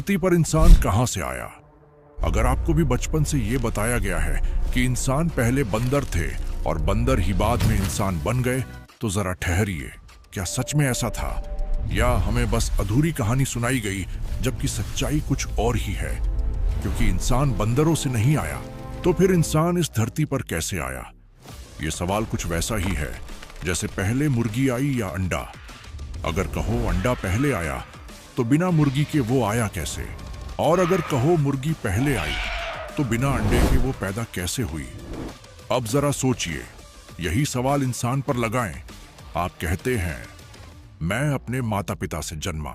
धरती पर इंसान कहां से आया? अगर आपको भी बचपन से ये बताया गया है कि इंसान पहले बंदर थे और बंदर ही बाद में इंसान बन गए, तो जरा ठहरिए, क्या सच में ऐसा था, या हमें बस अधूरी कहानी सुनाई गई, जबकि सच्चाई कुछ और ही है? क्योंकि इंसान बंदरों से नहीं आया, तो फिर इंसान इस धरती पर कैसे आया? ये सवाल कुछ वैसा ही है जैसे पहले मुर्गी आई या अंडा। अगर कहो अंडा पहले आया, तो बिना मुर्गी के वो आया कैसे? और अगर कहो मुर्गी पहले आई, तो बिना अंडे के वो पैदा कैसे हुई? अब जरा सोचिए, यही सवाल इंसान पर लगाएं। आप कहते हैं मैं अपने माता पिता से जन्मा,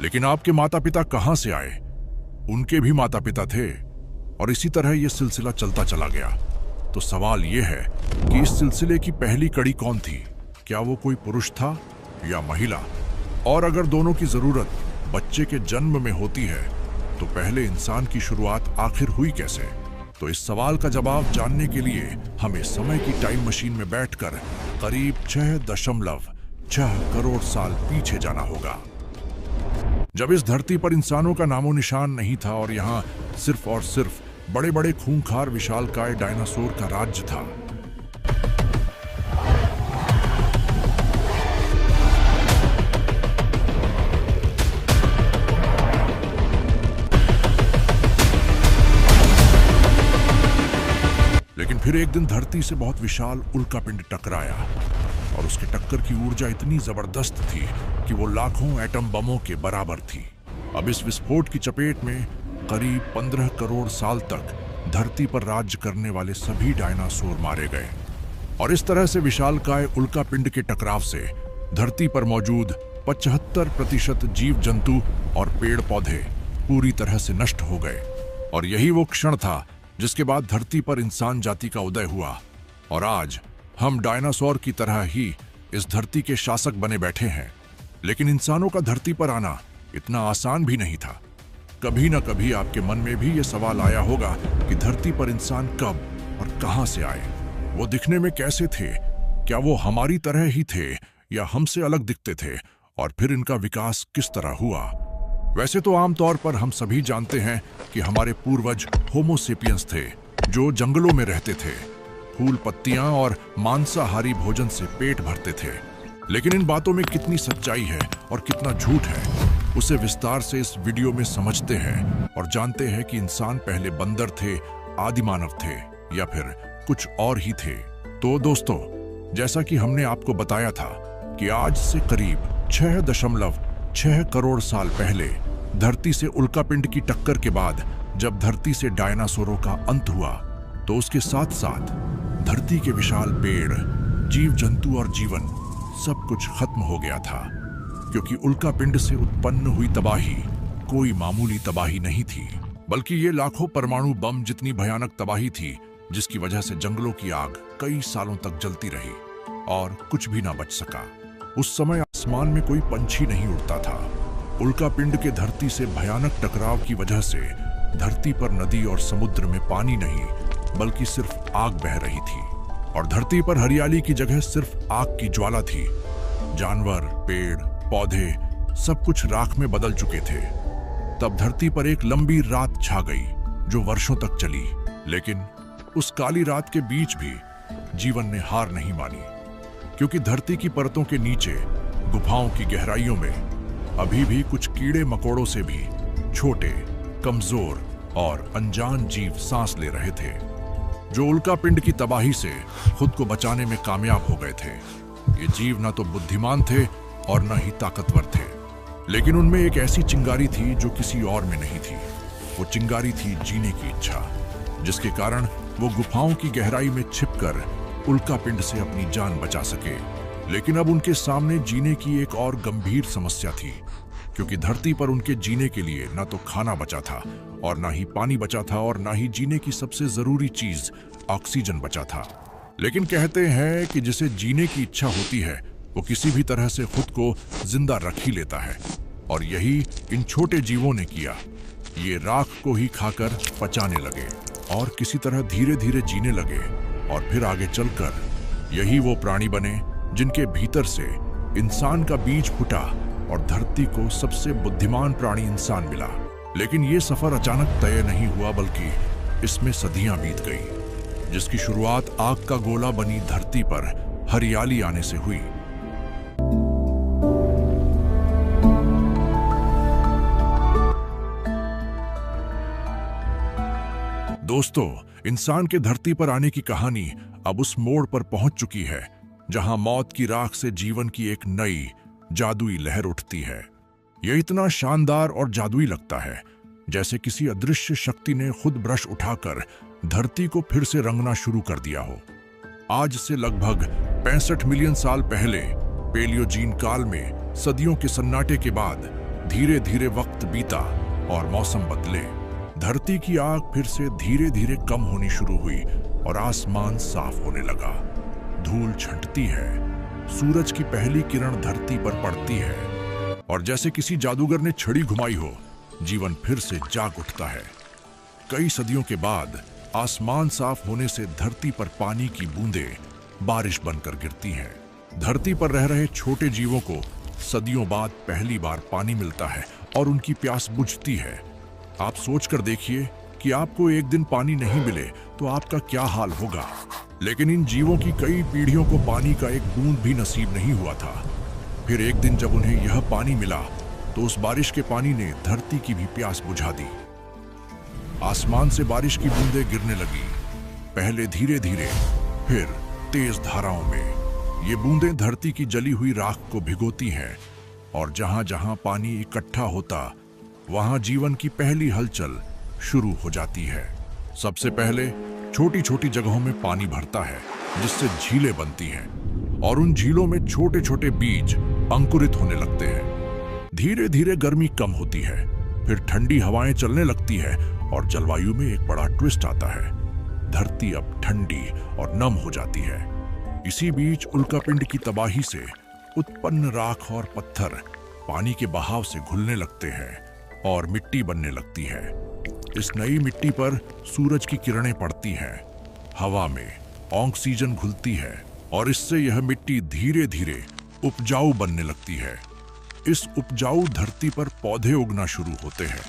लेकिन आपके माता पिता कहां से आए? उनके भी माता पिता थे, और इसी तरह यह सिलसिला चलता चला गया। तो सवाल यह है कि इस सिलसिले की पहली कड़ी कौन थी? क्या वो कोई पुरुष था या महिला? और अगर दोनों की जरूरत बच्चे के जन्म में होती है, तो पहले इंसान की शुरुआत आखिर हुई कैसे? तो इस सवाल का जवाब जानने के लिए हमें समय की टाइम मशीन में बैठकर करीब 6.6 करोड़ साल पीछे जाना होगा, जब इस धरती पर इंसानों का नामो निशान नहीं था और यहाँ सिर्फ और सिर्फ बड़े बड़े खूंखार विशालकाय डायनासोर का राज्य था। लेकिन फिर एक दिन धरती से बहुत विशाल उल्कापिंड टकराया, और उसके टक्कर की ऊर्जा इतनी जबरदस्त थी कि वो लाखों एटम बमों के बराबर थी। अब इस विस्फोट की चपेट में करीब 15 करोड़ साल तक धरती पर राज्य करने वाले सभी डायनासोर मारे गए, और इस तरह से विशालकाय उल्कापिंड के टकराव से धरती पर मौजूद 75% जीव जंतु और पेड़ पौधे पूरी तरह से नष्ट हो गए। और यही वो क्षण था जिसके बाद धरती पर इंसान जाति का उदय हुआ, और आज हम डायनासोर की तरह ही इस धरती के शासक बने बैठे हैं। लेकिन इंसानों का धरती पर आना इतना आसान भी नहीं था। कभी न कभी आपके मन में भी ये सवाल आया होगा कि धरती पर इंसान कब और कहां से आए? वो दिखने में कैसे थे? क्या वो हमारी तरह ही थे या हमसे अलग दिखते थे? और फिर इनका विकास किस तरह हुआ? वैसे तो आमतौर पर हम सभी जानते हैं कि हमारे पूर्वज होमो सेपियंस थे, जो जंगलों में रहते थे, फूल पत्तियां और मांसाहारी भोजन से पेट भरते थे। लेकिन इन बातों में कितनी सच्चाई है और कितना झूठ है, उसे विस्तार से इस वीडियो में समझते हैं और जानते हैं कि इंसान पहले बंदर थे, आदि मानव थे, या फिर कुछ और ही थे। तो दोस्तों, जैसा कि हमने आपको बताया था कि आज से करीब 6.6 करोड़ साल पहले धरती से उल्कापिंड की टक्कर के बाद जब धरती से डायनासोरों का अंत हुआ, तो उसके साथ साथ धरती के विशाल पेड़, जीव जंतु और जीवन सब कुछ खत्म हो गया था। क्योंकि उल्कापिंड से उत्पन्न हुई तबाही कोई मामूली तबाही नहीं थी, बल्कि ये लाखों परमाणु बम जितनी भयानक तबाही थी, जिसकी वजह से जंगलों की आग कई सालों तक जलती रही और कुछ भी ना बच सका। उस समय आसमान में कोई पंछी नहीं उड़ता था। उल्कापिंड के धरती से भयानक टकराव की वजह से धरती पर नदी और समुद्र में पानी नहीं, बल्कि सिर्फ आग बह रही थी, और धरती पर हरियाली की जगह सिर्फ आग की ज्वाला थी। जानवर, पेड़, पौधे सब कुछ राख में बदल चुके थे। तब धरती पर एक लंबी रात छा गई जो वर्षों तक चली। लेकिन उस काली रात के बीच भी जीवन ने हार नहीं मानी, क्योंकि धरती की परतों के नीचे गुफाओं की गहराइयों में अभी भी कुछ कीड़े मकोड़ों से भी छोटे, कमजोर और अनजान जीव सांस ले रहे थे, जो उल्कापिंड की तबाही से खुद को बचाने में कामयाब हो गए थे। ये जीव न तो बुद्धिमान थे और न ही ताकतवर थे, लेकिन उनमें एक ऐसी चिंगारी थी जो किसी और में नहीं थी। वो चिंगारी थी जीने की इच्छा, जिसके कारण वो गुफाओं की गहराई में छिपकर उल्कापिंड से अपनी जान बचा सके। लेकिन अब उनके सामने जीने की एक और गंभीर समस्या थी, क्योंकि धरती पर उनके जीने के लिए न तो खाना बचा था और न ही पानी बचा था, और न ही जीने की सबसे जरूरी चीज ऑक्सीजन बचा था। लेकिन कहते हैं कि जिसे जीने की इच्छा होती है, वो किसी भी तरह से खुद को जिंदा रख ही लेता है, और यही इन छोटे जीवों ने किया। ये राख को ही खाकर पचाने लगे और किसी तरह धीरे धीरे जीने लगे, और फिर आगे चलकर यही वो प्राणी बने जिनके भीतर से इंसान का बीज फूटा और धरती को सबसे बुद्धिमान प्राणी इंसान मिला। लेकिन ये सफर अचानक तय नहीं हुआ, बल्कि इसमें सदियां बीत गई, जिसकी शुरुआत आग का गोला बनी धरती पर हरियाली आने से हुई। दोस्तों, इंसान के धरती पर आने की कहानी अब उस मोड़ पर पहुंच चुकी है जहां मौत की राख से जीवन की एक नई जादुई लहर उठती है। यह इतना शानदार और जादुई लगता है जैसे किसी अदृश्य शक्ति ने खुद ब्रश उठाकर धरती को फिर से रंगना शुरू कर दिया हो। आज से लगभग 65 मिलियन साल पहले पेलियोजीन काल में सदियों के सन्नाटे के बाद धीरे धीरे वक्त बीता और मौसम बदले। धरती की आग फिर से धीरे धीरे कम होनी शुरू हुई और आसमान साफ होने लगा। धूल छंटती है, सूरज की पहली किरण धरती पर पड़ती है और जैसे किसी जादूगर ने छड़ी घुमाई हो, जीवन फिर से जाग उठता है। कई सदियों के बाद आसमान साफ होने से धरती पर पानी की बूंदें बारिश बनकर गिरती हैं। धरती पर रह रहे छोटे जीवों को सदियों बाद पहली बार पानी मिलता है और उनकी प्यास बुझती है। आप सोचकर देखिए कि आपको एक दिन पानी नहीं मिले तो आपका क्या हाल होगा। लेकिन इन जीवों की कई पीढ़ियों को पानी का एक बूंद भी नसीब नहीं हुआ था। फिर एक दिन जब उन्हें यह पानी मिला तो उस बारिश के पानी ने धरती की भी प्यास बुझा दी। आसमान से बारिश की बूंदें गिरने लगी, पहले धीरे धीरे, फिर तेज धाराओं में। ये बूंदें धरती की जली हुई राख को भिगोती हैं और जहां जहां पानी इकट्ठा होता वहां जीवन की पहली हलचल शुरू हो जाती है। सबसे पहले छोटी छोटी जगहों में पानी भरता है, जिससे झीलें बनती हैं और उन झीलों में छोटे छोटे बीज अंकुरित होने लगते हैं। धीरे धीरे गर्मी कम होती है, फिर ठंडी हवाएं चलने लगती है और जलवायु में एक बड़ा ट्विस्ट आता है। धरती अब ठंडी और नम हो जाती है। इसी बीच उल्कापिंड की तबाही से उत्पन्न राख और पत्थर पानी के बहाव से घुलने लगते हैं और मिट्टी बनने लगती है। इस नई मिट्टी पर सूरज की किरणें पड़ती हैं, हवा में ऑक्सीजन घुलती है और इससे यह मिट्टी धीरे धीरे उपजाऊ बनने लगती है। इस उपजाऊ धरती पर पौधे उगना शुरू होते हैं।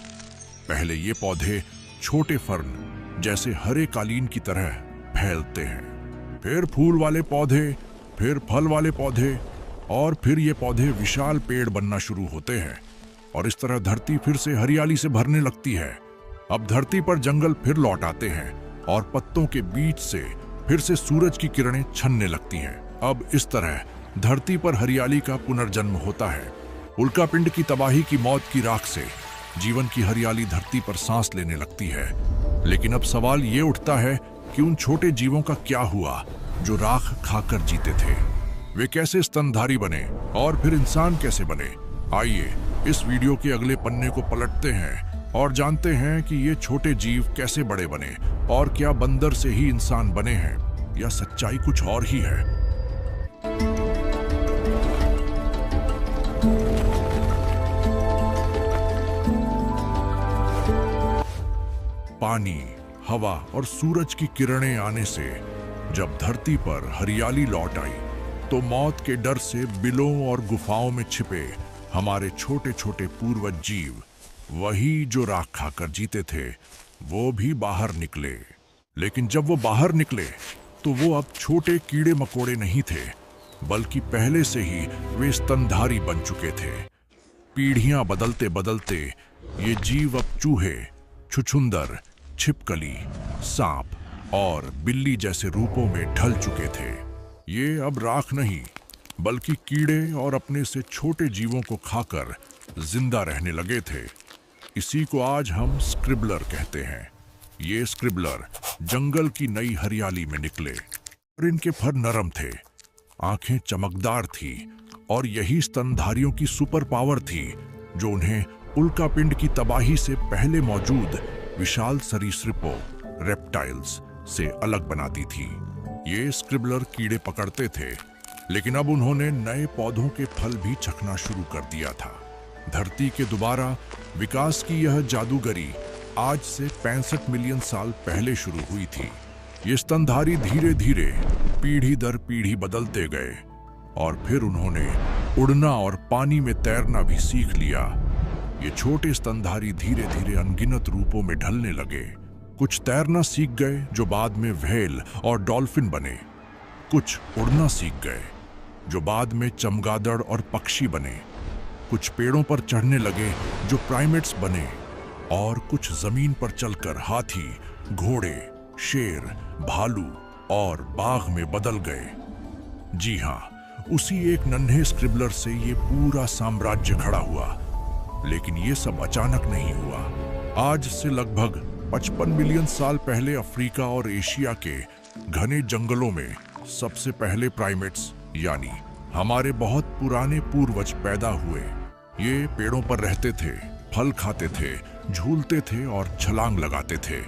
पहले ये पौधे छोटे फर्न जैसे हरे कालीन की तरह फैलते हैं, फिर फूल वाले पौधे, फिर फल वाले पौधे और फिर ये पौधे विशाल पेड़ बनना शुरू होते हैं और इस तरह धरती फिर से हरियाली से भरने लगती है। अब धरती पर जंगल फिर लौट आते हैं और पत्तों के बीच से फिर से सूरज की किरणें छनने लगती हैं। अब इस तरह धरती पर हरियाली का पुनर्जन्म होता है। उल्कापिंड की तबाही की मौत की राख से जीवन की हरियाली धरती पर सांस लेने लगती है। लेकिन अब सवाल ये उठता है कि उन छोटे जीवों का क्या हुआ जो राख खाकर जीते थे? वे कैसे स्तनधारी बने और फिर इंसान कैसे बने? आइए इस वीडियो के अगले पन्ने को पलटते हैं और जानते हैं कि ये छोटे जीव कैसे बड़े बने और क्या बंदर से ही इंसान बने हैं या सच्चाई कुछ और ही है। पानी, हवा और सूरज की किरणें आने से जब धरती पर हरियाली लौट आई तो मौत के डर से बिलों और गुफाओं में छिपे हमारे छोटे छोटे पूर्वज जीव, वही जो राख खाकर जीते थे, वो भी बाहर निकले। लेकिन जब वो बाहर निकले तो वो अब छोटे कीड़े मकोड़े नहीं थे, बल्कि पहले से ही वे स्तनधारी बन चुके थे। पीढ़ियां बदलते बदलते ये जीव अब चूहे, छुछुंदर, छिपकली, सांप और बिल्ली जैसे रूपों में ढल चुके थे। ये अब राख नहीं, बल्कि कीड़े और अपने से छोटे जीवों को खाकर जिंदा रहने लगे थे। इसी को आज हम स्क्रिबलर कहते हैं। ये स्क्रिबलर जंगल की नई हरियाली में निकले और इनके फर नरम थे, आंखें चमकदार थी और यही स्तनधारियों की सुपर पावर थी जो उन्हें उल्कापिंड की तबाही से पहले मौजूद विशाल सरीसृपों, रेप्टाइल्स से अलग बनाती थी। ये स्क्रिबलर कीड़े पकड़ते थे, लेकिन अब उन्होंने नए पौधों के फल भी चखना शुरू कर दिया था। धरती के दोबारा विकास की यह जादूगरी आज से 65 मिलियन साल पहले शुरू हुई थी। ये स्तनधारी धीरे धीरे पीढ़ी दर पीढ़ी बदलते गए और फिर उन्होंने उड़ना और पानी में तैरना भी सीख लिया। ये छोटे स्तनधारी धीरे धीरे अनगिनत रूपों में ढलने लगे। कुछ तैरना सीख गए जो बाद में व्हेल और डॉल्फिन बने, कुछ उड़ना सीख गए जो बाद में चमगादड़ और पक्षी बने, कुछ पेड़ों पर चढ़ने लगे जो प्राइमेट्स बने, और कुछ जमीन पर चलकर हाथी, घोड़े, शेर, भालू और बाघ में बदल गए। जी हाँ, उसी एक नन्हे स्क्रिबलर से ये पूरा साम्राज्य खड़ा हुआ। लेकिन ये सब अचानक नहीं हुआ। आज से लगभग 55 मिलियन साल पहले अफ्रीका और एशिया के घने जंगलों में सबसे पहले प्राइमेट्स यानी हमारे बहुत पुराने पूर्वज पैदा हुए। ये पेड़ों पर रहते थे, फल खाते थे, झूलते थे और छलांग लगाते थे।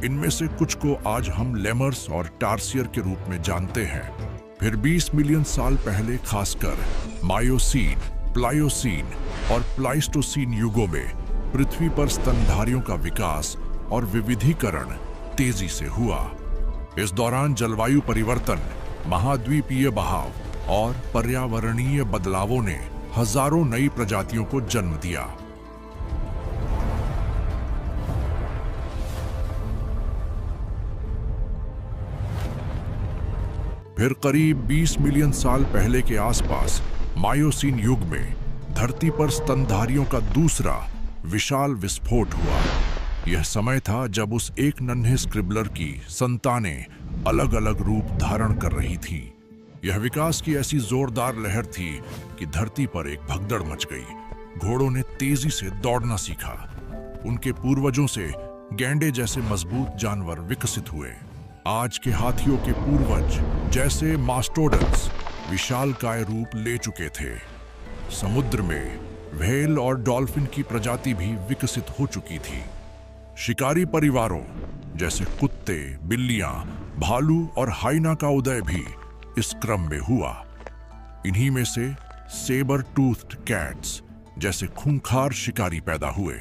इनमें से कुछ को आज हम लेमर्स और टार्सियर के रूप में जानते हैं। फिर 20 मिलियन साल पहले खासकर मायोसीन, प्लायोसीन और प्लाइस्टोसीन युगों में पृथ्वी पर स्तनधारियों का विकास और विविधीकरण तेजी से हुआ। इस दौरान जलवायु परिवर्तन, महाद्वीपीय बहाव और पर्यावरणीय बदलावों ने हजारों नई प्रजातियों को जन्म दिया। फिर करीब 20 मिलियन साल पहले के आसपास मायोसीन युग में धरती पर स्तनधारियों का दूसरा विशाल विस्फोट हुआ। यह समय था जब उस एक नन्हे स्क्रिबलर की संतानें अलग अलग रूप धारण कर रही थीं। यह विकास की ऐसी जोरदार लहर थी कि धरती पर एक भगदड़ मच गई। घोड़ों ने तेजी से दौड़ना सीखा। उनके पूर्वजों से गैंडे जैसे मजबूत जानवर विकसित हुए। आज के हाथियों के पूर्वज जैसे मास्टोडन्स विशालकाय रूप ले चुके थे। समुद्र में व्हेल और डॉल्फिन की प्रजाति भी विकसित हो चुकी थी। शिकारी परिवारों जैसे कुत्ते, बिल्लियां, भालू और हाइना का उदय भी इस क्रम में हुआ। इन्हीं में से सेबर टूथ्ड कैट्स जैसे खूंखार शिकारी पैदा हुए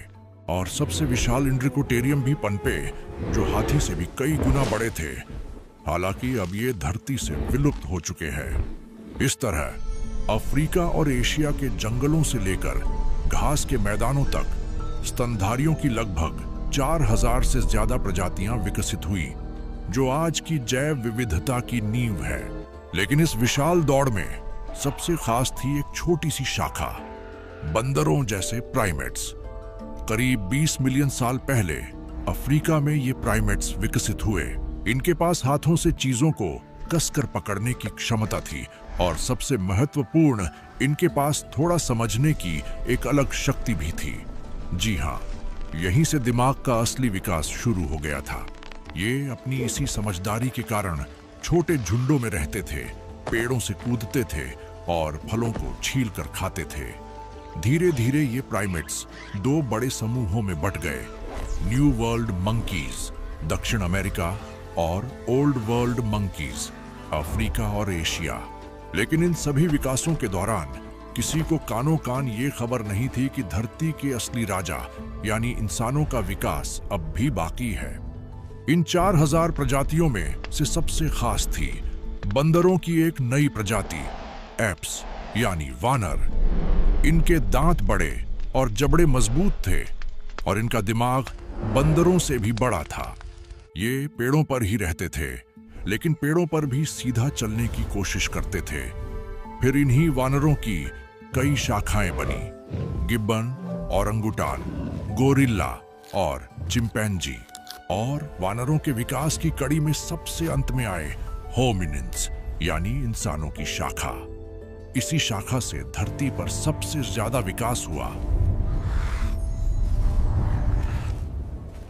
और सबसे विशाल इंड्रिकोटेरियम भी पनपे जो हाथी से भी कई गुना बड़े थे। हालांकि अब ये धरती से विलुप्त हो चुके हैं। इस तरह अफ्रीका और एशिया के जंगलों से लेकर घास के मैदानों तक स्तनधारियों की लगभग 4000 से ज्यादा प्रजातियां विकसित हुई, जो आज की जैव विविधता की नींव है। लेकिन इस विशाल दौड़ में सबसे खास थी एक छोटी सी शाखा, बंदरों जैसे प्राइमेट्स। करीब 20 मिलियन साल पहले अफ्रीका में ये प्राइमेट्स विकसित हुए। इनके पास हाथों से चीजों को कसकर पकड़ने की क्षमता थी और सबसे महत्वपूर्ण, इनके पास थोड़ा समझने की एक अलग शक्ति भी थी। जी हाँ, यहीं से दिमाग का असली विकास शुरू हो गया था। ये अपनी इसी समझदारी के कारण छोटे झुंडों में रहते थे, पेड़ों से कूदते थे और फलों को छील कर खाते थे। धीरे धीरे ये प्राइमेट्स 2 बड़े समूहों में बट गए, न्यू वर्ल्ड मंकीज दक्षिण अमेरिका और ओल्ड वर्ल्ड मंकीज अफ्रीका और एशिया। लेकिन इन सभी विकासों के दौरान किसी को कानो कान ये खबर नहीं थी कि धरती के असली राजा यानी इंसानों का विकास अब भी बाकी है। इन 4000 प्रजातियों में से सबसे खास थी बंदरों की एक नई प्रजाति, एप्स यानी वानर। इनके दांत बड़े और जबड़े मजबूत थे और इनका दिमाग बंदरों से भी बड़ा था। ये पेड़ों पर ही रहते थे, लेकिन पेड़ों पर भी सीधा चलने की कोशिश करते थे। फिर इन्हीं वानरों की कई शाखाएं बनी, गिब्बन, ओरंगुटान, गोरिल्ला और चिंपैंजी। और वानरों के विकास की कड़ी में सबसे अंत में आए होमिनिन्स यानी इंसानों की शाखा। इसी शाखा से धरती पर सबसे ज्यादा विकास हुआ।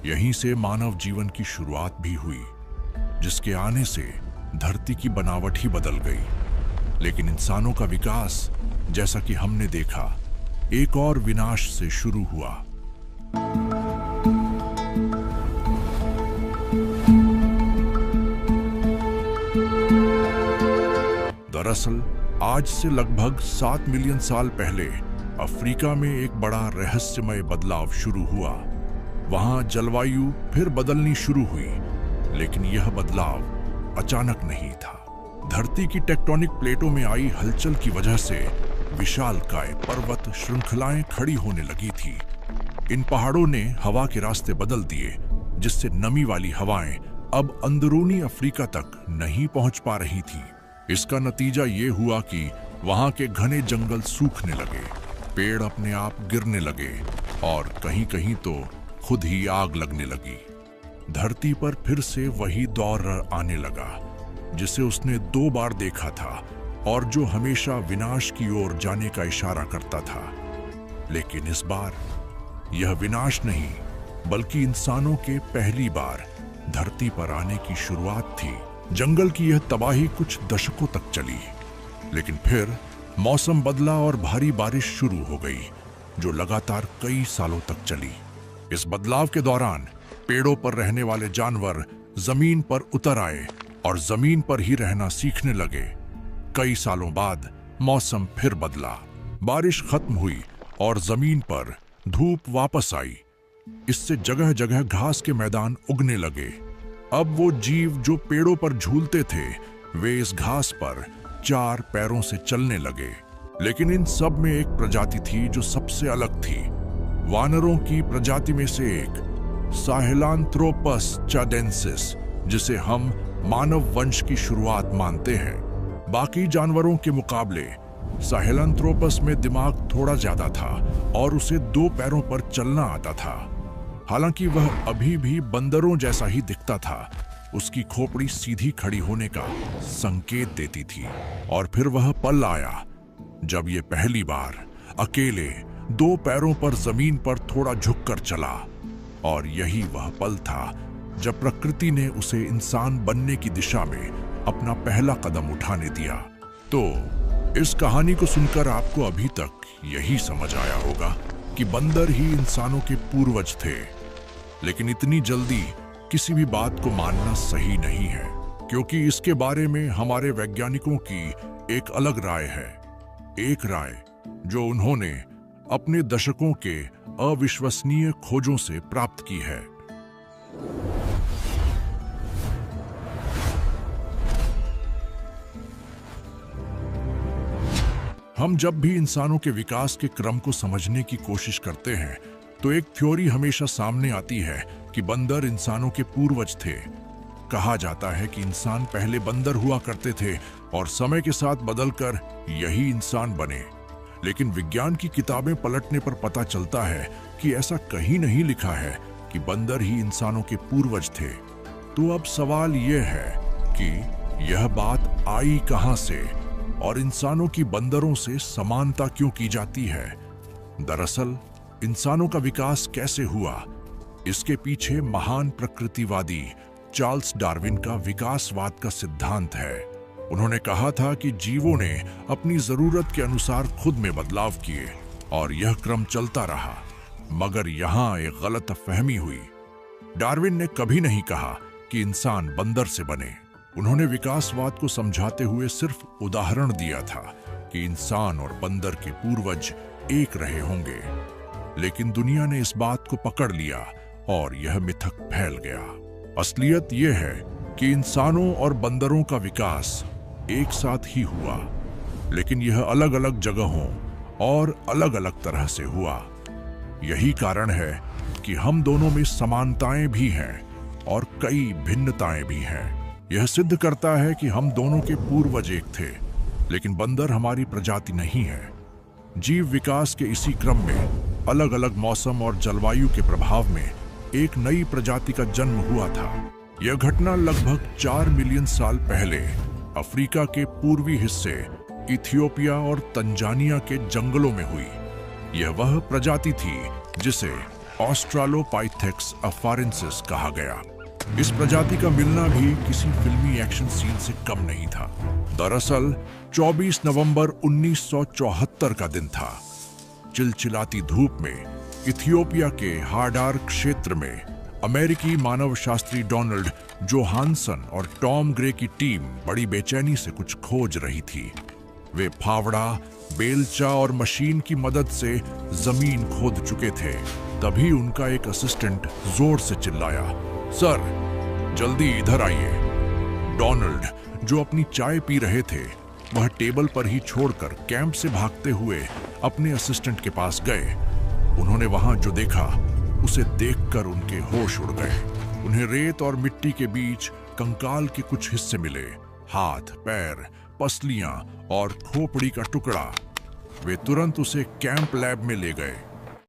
यहीं से मानव जीवन की शुरुआत भी हुई, जिसके आने से धरती की बनावट ही बदल गई। लेकिन इंसानों का विकास, जैसा कि हमने देखा, एक और विनाश से शुरू हुआ। दरअसल आज से लगभग 7 मिलियन साल पहले अफ्रीका में एक बड़ा रहस्यमय बदलाव शुरू हुआ। वहां जलवायु फिर बदलनी शुरू हुई, लेकिन यह बदलाव अचानक नहीं था। धरती की टेक्टोनिक प्लेटों में आई हलचल की वजह से विशालकाय पर्वत श्रृंखलाएं खड़ी होने लगी थी इन पहाड़ों ने हवा के रास्ते बदल दिए, जिससे नमी वाली हवाएं अब अंदरूनी अफ्रीका तक नहीं पहुंच पा रही थी। इसका नतीजा ये हुआ कि वहां के घने जंगल सूखने लगे, पेड़ अपने आप गिरने लगे और कहीं कहीं तो खुद ही आग लगने लगी। धरती पर फिर से वही दौर आने लगा जिसे उसने 2 बार देखा था और जो हमेशा विनाश की ओर जाने का इशारा करता था। लेकिन इस बार यह विनाश नहीं, बल्कि इंसानों के पहली बार धरती पर आने की शुरुआत थी। जंगल की यह तबाही कुछ दशकों तक चली, लेकिन फिर मौसम बदला और भारी बारिश शुरू हो गई, जो लगातार कई सालों तक चली। इस बदलाव के दौरान पेड़ों पर रहने वाले जानवर जमीन पर उतर आए और जमीन पर ही रहना सीखने लगे। कई सालों बाद मौसम फिर बदला, बारिश खत्म हुई और जमीन पर धूप वापस आई। इससे जगह जगह घास के मैदान उगने लगे। अब वो जीव जो पेड़ों पर झूलते थे, वे इस घास पर 4 पैरों से चलने लगे। लेकिन इन सब में एक प्रजाति थी जो सबसे अलग थी। वानरों की प्रजाति में से एक, साहेलांथ्रोपस चाडेंसिस, जिसे हम मानव वंश की शुरुआत मानते हैं। बाकी जानवरों के मुकाबले साहेलांथ्रोपस में दिमाग थोड़ा ज्यादा था और उसे 2 पैरों पर चलना आता था। हालांकि वह अभी भी बंदरों जैसा ही दिखता था। उसकी खोपड़ी सीधी खड़ी होने का संकेत देती थी। और फिर वह पल आया जब ये पहली बार अकेले 2 पैरों पर जमीन पर थोड़ा झुककर चला। और यही वह पल था जब प्रकृति ने उसे इंसान बनने की दिशा में अपना पहला कदम उठाने दिया। तो इस कहानी को सुनकर आपको अभी तक यही समझ आया होगा कि बंदर ही इंसानों के पूर्वज थे। लेकिन इतनी जल्दी किसी भी बात को मानना सही नहीं है, क्योंकि इसके बारे में हमारे वैज्ञानिकों की एक अलग राय है। एक राय जो उन्होंने अपने दशकों के अविश्वसनीय खोजों से प्राप्त की है। हम जब भी इंसानों के विकास के क्रम को समझने की कोशिश करते हैं, तो एक थ्योरी हमेशा सामने आती है कि बंदर इंसानों के पूर्वज थे। कहा जाता है कि इंसान पहले बंदर हुआ करते थे और समय के साथ बदलकर यही इंसान बने। लेकिन विज्ञान की किताबें पलटने पर पता चलता है कि ऐसा कहीं नहीं लिखा है कि बंदर ही इंसानों के पूर्वज थे। तो अब सवाल यह है कि यह बात आई कहां से और इंसानों की बंदरों से समानता क्यों की जाती है? दरअसल इंसानों का विकास कैसे हुआ, इसके पीछे महान प्रकृतिवादी चार्ल्स डार्विन का विकासवाद का सिद्धांत है। उन्होंने कहा था कि जीवों ने अपनी जरूरत के अनुसार खुद में बदलाव किए और यह क्रम चलता रहा। मगर यहां एक गलतफहमी हुई। डार्विन ने कभी नहीं कहा कि इंसान बंदर से बने। उन्होंने विकासवाद को समझाते हुए सिर्फ उदाहरण दिया था कि इंसान और बंदर के पूर्वज एक रहे होंगे। लेकिन दुनिया ने इस बात को पकड़ लिया और यह मिथक फैल गया। असलियत यह है कि इंसानों और बंदरों का विकास एक साथ ही हुआ, लेकिन यह अलग अलग जगहों और अलग अलग तरह से हुआ। यही कारण है कि हम दोनों में समानताएं भी हैं और कई भिन्नताएं भी हैं। यह सिद्ध करता है कि हम दोनों के पूर्वज एक थे, लेकिन बंदर हमारी प्रजाति नहीं है। जीव विकास के इसी क्रम में अलग अलग मौसम और जलवायु के प्रभाव में एक नई प्रजाति का जन्म हुआ था। यह घटना लगभग 4 मिलियन साल पहले अफ्रीका के पूर्वी हिस्से इथियोपिया और तंजानिया के जंगलों में हुई। यह वह प्रजाति थी जिसे ऑस्ट्रालोपाइथेक्स अफारेंसिस कहा गया। इस प्रजाति का मिलना भी किसी फिल्मी एक्शन सीन से कम नहीं था। दरअसल 24 नवंबर 1974 का दिन था। चिलचिलाती धूप में इथियोपिया के हाडार क्षेत्र में अमेरिकी मानवशास्त्री डोनाल्ड जोहानसन और टॉम ग्रे की टीम बड़ी बेचैनी से कुछ खोज रही थी। वे फावड़ा, बेलचा और मशीन की मदद से जमीन खोद चुके थे। तभी उनका एक असिस्टेंट जोर से चिल्लाया, सर, जल्दी इधर आइए। डोनाल्ड, जो अपनी चाय पी रहे थे, वह टेबल पर ही छोड़कर कैंप से भागते हुए अपने असिस्टेंट के पास गए। उन्होंने वहां जो देखा उसे देखकर उनके होश उड़ गए। उन्हें रेत और मिट्टी के बीच कंकाल के कुछ हिस्से मिले, हाथ, पैर, पसलियां और खोपड़ी का टुकड़ा। वे तुरंत उसे कैंप लैब में ले गए।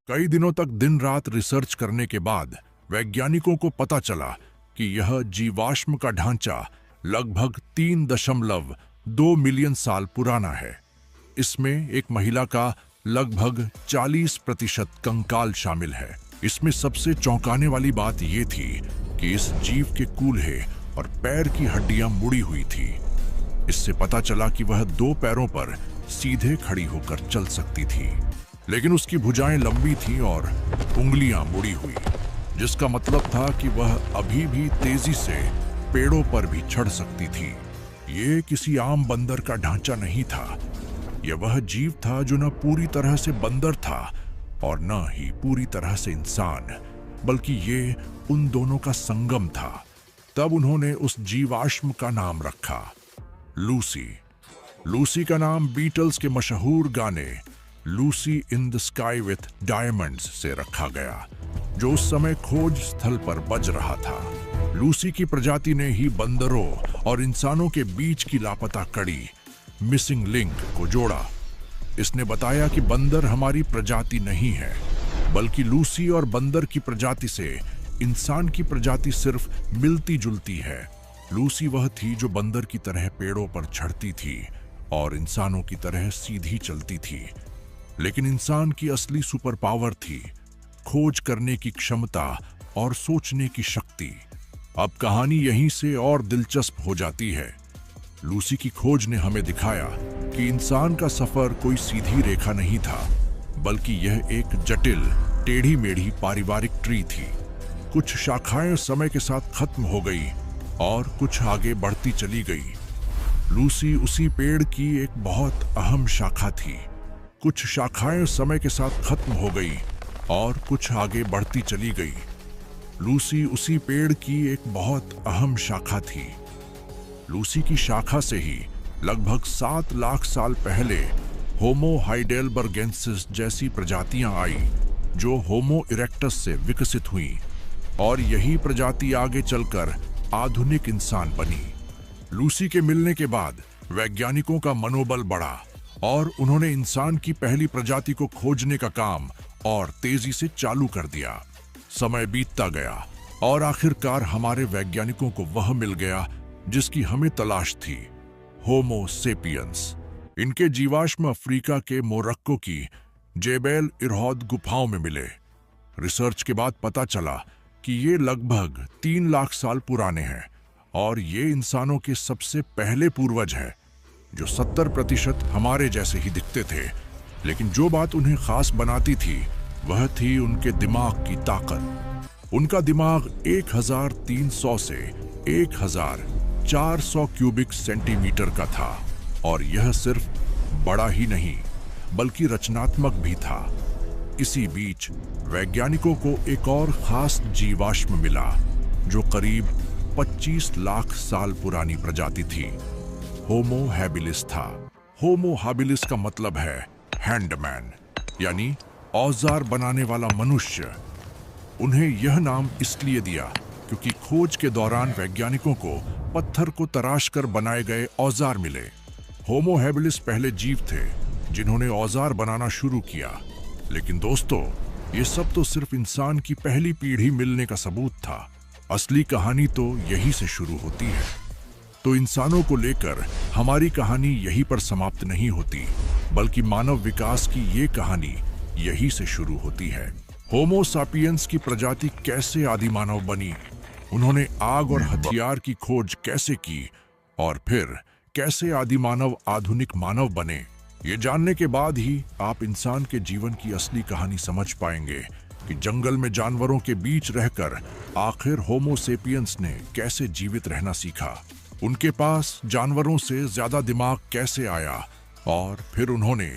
कई दिनों तक दिन रात रिसर्च करने के बाद वैज्ञानिकों को पता चला कि यह जीवाश्म का ढांचा लगभग 3.2 मिलियन साल पुराना है। इसमें एक महिला का लगभग 40% कंकाल शामिल है। इसमें सबसे चौंकाने वाली बात यह थी कि इस जीव के कूल्हे और पैर की हड्डियां मुड़ी हुई थी। इससे पता चला कि वह 2 पैरों पर सीधे खड़ी होकर चल सकती थी, लेकिन उसकी भुजाएं लंबी थीं और उंगलियां मुड़ी हुई, जिसका मतलब था कि वह अभी भी तेजी से पेड़ों पर भी चढ़ सकती थी। ये किसी आम बंदर का ढांचा नहीं था। यह वह जीव था जो न पूरी तरह से बंदर था और न ही पूरी तरह से इंसान, बल्कि ये उन दोनों का संगम था। तब उन्होंने उस जीवाश्म का नाम रखा लूसी। लूसी का नाम बीटल्स के मशहूर गाने Lucy in the sky with diamonds से रखा गया, जो उस समय खोज स्थल पर बज रहा था। लूसी की प्रजाति ने ही बंदरों और इंसानों के बीच की लापता कड़ी, मिसिंग लिंक, को जोड़ा। इसने बताया कि बंदर हमारी प्रजाति नहीं है, बल्कि लूसी और बंदर की प्रजाति से इंसान की प्रजाति सिर्फ मिलती जुलती है। लूसी वह थी जो बंदर की तरह पेड़ों पर चढ़ती थी और इंसानों की तरह सीधी चलती थी, लेकिन इंसान की असली सुपर पावर थी खोज करने की क्षमता और सोचने की शक्ति। अब कहानी यहीं से और दिलचस्प हो जाती है। लूसी की खोज ने हमें दिखाया कि इंसान का सफर कोई सीधी रेखा नहीं था, बल्कि यह एक जटिल, टेढ़ी मेढ़ी पारिवारिक ट्री थी। कुछ शाखाएं समय के साथ खत्म हो गई और कुछ आगे बढ़ती चली गई। लूसी उसी पेड़ की एक बहुत अहम शाखा थी। कुछ शाखाएं समय के साथ खत्म हो गई और कुछ आगे बढ़ती चली गई। लूसी उसी पेड़ की एक बहुत अहम शाखा थी। लूसी की शाखा से ही लगभग 7 लाख साल पहले होमो हाइडेलबर्गेंसिस जैसी प्रजातियां आई, जो होमो इरेक्टस से विकसित हुई, और यही प्रजाति आगे चलकर आधुनिक इंसान बनी। लूसी के मिलने के बाद वैज्ञानिकों का मनोबल बढ़ा और उन्होंने इंसान की पहली प्रजाति को खोजने का काम और तेजी से चालू कर दिया। समय बीतता गया और आखिरकार हमारे वैज्ञानिकों को वह मिल गया जिसकी हमें तलाश थी, होमो सेपियंस। इनके जीवाश्म अफ्रीका के मोरक्को की जेबेल इरहौद गुफाओं में मिले। रिसर्च के बाद पता चला कि ये लगभग 3 लाख साल पुराने हैं और ये इंसानों के सबसे पहले पूर्वज हैं, जो 70% हमारे जैसे ही दिखते थे। लेकिन जो बात उन्हें खास बनाती थी वह थी उनके दिमाग की ताकत। उनका दिमाग 1300 से 1400 क्यूबिक सेंटीमीटर का था, और यह सिर्फ बड़ा ही नहीं बल्कि रचनात्मक भी था। इसी बीच वैज्ञानिकों को एक और खास जीवाश्म मिला जो करीब 25 लाख साल पुरानी प्रजाति थी। होमो हैबिलिस था। होमो हैबिलिस का मतलब है हैंडमैन, यानी औजार बनाने वाला मनुष्य। उन्हें यह नाम इसलिए दिया क्योंकि खोज के दौरान वैज्ञानिकों को पत्थर को तराश कर बनाए गए औजार मिले। होमो हैबिलिस पहले जीव थे जिन्होंने औजार बनाना शुरू किया। लेकिन दोस्तों, ये सब तो सिर्फ इंसान की पहली पीढ़ी मिलने का सबूत था। असली कहानी तो यहीं से शुरू होती है। तो इंसानों को लेकर हमारी कहानी यहीं पर समाप्त नहीं होती, बल्कि मानव विकास की ये कहानी यहीं से शुरू होती है। होमो सापियंस की प्रजाति कैसे आदिमानव बनी, उन्होंने आग और हथियार की खोज कैसे की, और फिर कैसे आदिमानव आधुनिक मानव बने, ये जानने के बाद ही आप इंसान के जीवन की असली कहानी समझ पाएंगे कि जंगल में जानवरों के बीच रहकर आखिर होमो सेपियंस ने कैसे जीवित रहना सीखा। उनके पास जानवरों से ज्यादा दिमाग कैसे आया, और फिर उन्होंने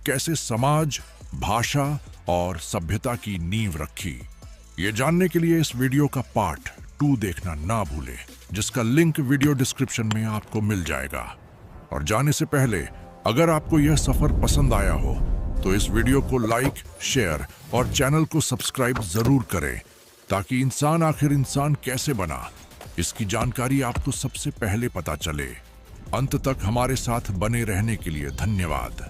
कैसे समाज, भाषा और सभ्यता की नींव रखी। ये जानने के लिए इस वीडियो का पार्ट 2 देखना ना भूलें, जिसका लिंक वीडियो डिस्क्रिप्शन में आपको मिल जाएगा। और जाने से पहले अगर आपको यह सफर पसंद आया हो तो इस वीडियो को लाइक, शेयर और चैनल को सब्सक्राइब जरूर करें ताकि इंसान आखिर इंसान कैसे बना इसकी जानकारी आपको सबसे पहले पता चले। अंत तक हमारे साथ बने रहने के लिए धन्यवाद।